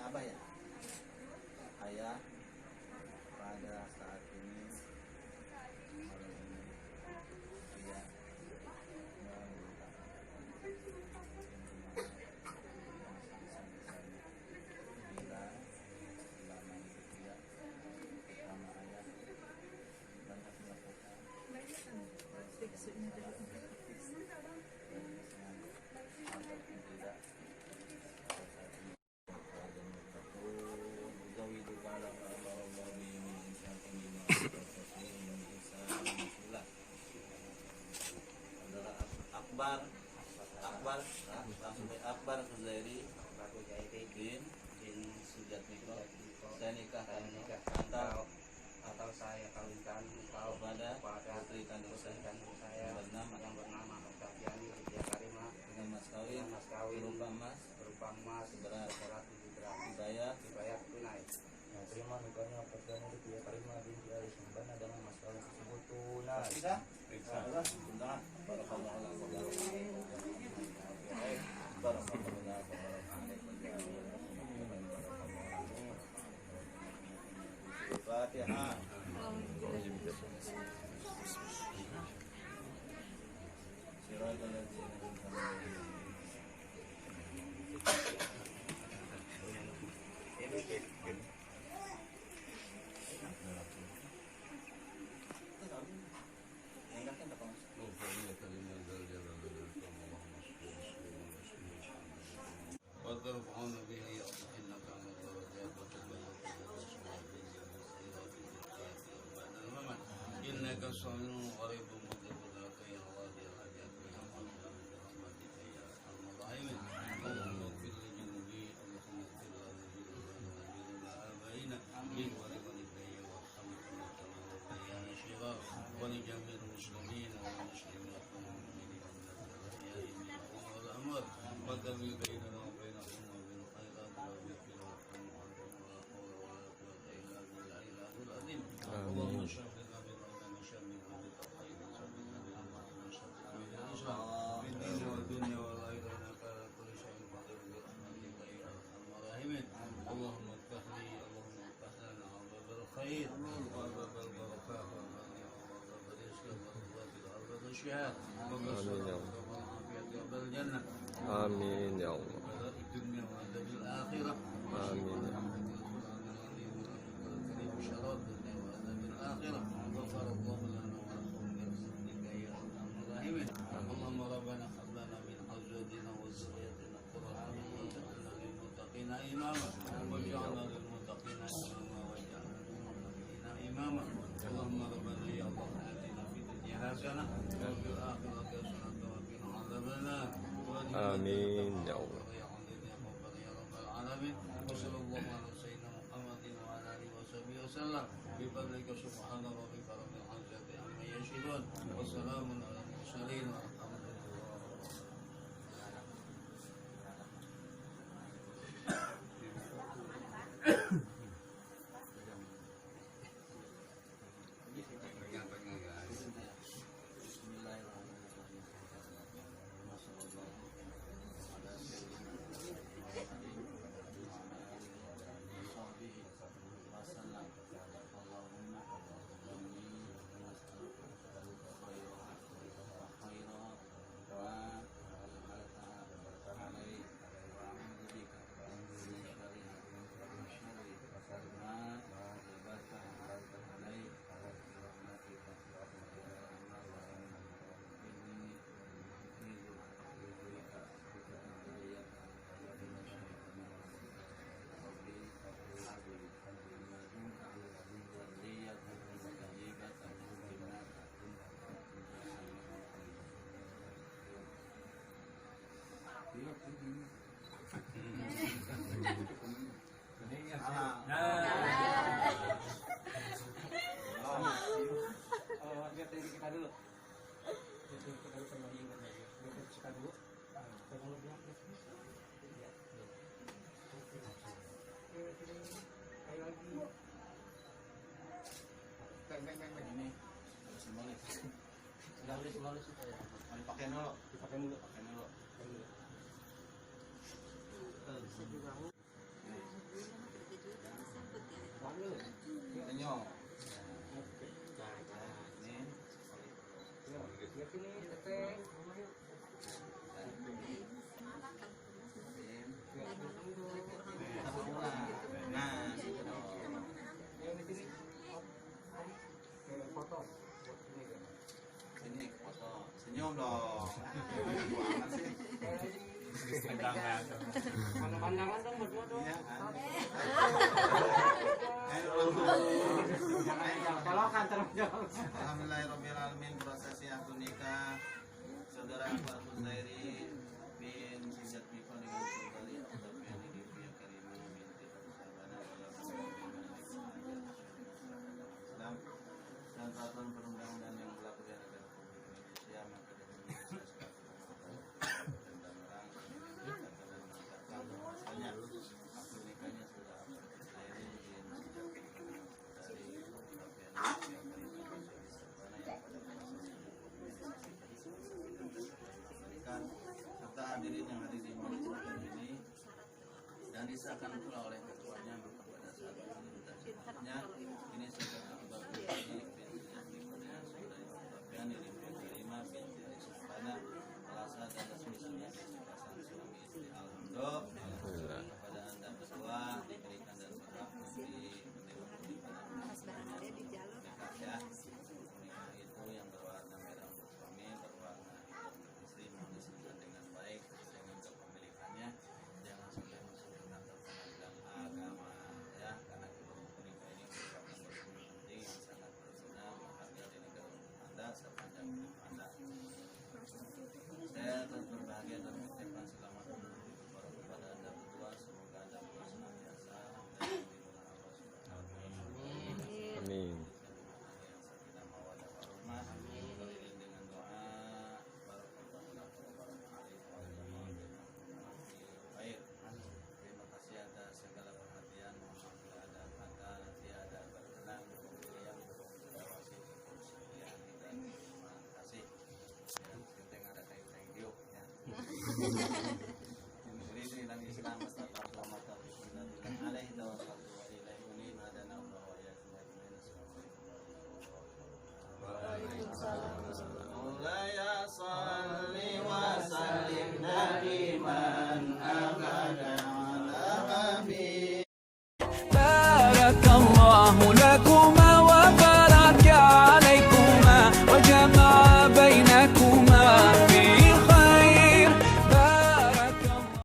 Abah ya. Ayah pada saat ini malam ini dia meminta bila selama hidup dia bersama ayah banyak melakukan ataupun tidak Akbar Khuzairi bin Sujatmiko, saya nikahkan atau saya kawinkan engkau pada putri kandung saya yang bernama Oktaviani Widya Karimah dengan mas kawin berupa emas seberat 7 gram dibayar tunai. Yang terima nikahnya Oktaviani Widya Karimah binti Ali Sumbana dengan mas kawin tersebut tunai. Bisa? Bentar. Fatihah. وترفعون به إنك على الدرجات وتبلغ إنك سميع قريب مجيب الدعوات يا قاضي الحاجات يا مغفر برحمتك يا أرحم الراحمين. اللهم اغفر لجنوبي اللهم اغفر لآبائنا ولوالدي وارحمهم كما ربيانا صغارا ولجميع المسلمين والمسلمات والمؤمنين والأحياء منهم والأموات وتبي بيننا وبينهم وبالخيرات والذكر والحمد ولا حول ولا قوة إلا بالله العلي العظيم. اللهم شفنا بمن شمل وبالخير شفنا بمن شفنا في الدين والدنيا والآخرة إنك على كل شيء قدير برحمتك يا أرحم الراحمين. اللهم افتح لي اللهم افتح لنا أبواب الخير وأبواب البركات وأبواب الرزق وأبواب الأرض الشهاد وبالصلاة والعافية وبالجنة. آمين يا الله. الدنيا وعذاب الآخرة. آمين يا الله. شراب الدنيا وعذاب الآخرة. غفر الله لنا ولكم برحمتك يا أرحم الراحمين. اللهم ربنا هب لنا من أزواجنا وذريتنا قرة أعين واجعلنا للمتقين إماما واجعلنا للمتقين إماما واجعلنا للمتقين إماما. اللهم ربنا يا الله آتنا في الدنيا حسنة وفي الآخرة حسنة وقنا عذاب النار. آمين يا الله. وصلى الله على سيدنا محمد وعلى اله وصحبه وسلم بفضلك سبحان ربك رب العزة عما يصفون وسلام على المرسلين والحمد لله. Dipakai dulu. sini teteh. Nah, situ dong. Yang di sini. Foto. Sini foto. Senyum dong. Amat sih. Pandangan dong berdua dong. Iya kan? Colokan terus jauh. Alhamdulillahirrahmanirrahim. Prosesi akad nikah saudara Akbar Huzairi bin Sijat Miko dengan saudari Akbar Fiani Divya Karimah binti Sabana Islam dan peraturan perundang-undangan yang berlaku di negara Republik Indonesia maka dengan bahasanya akad nikahnya sudah Huzairi bin Sijat Miko dari Akbar Fiani Divya Karimah binti Sabana yang pada serta hadirin yang hadir di majelis ini dan disahkan pula oleh ketuanya kepada saat ini dan selanjutnya ini sudah akibat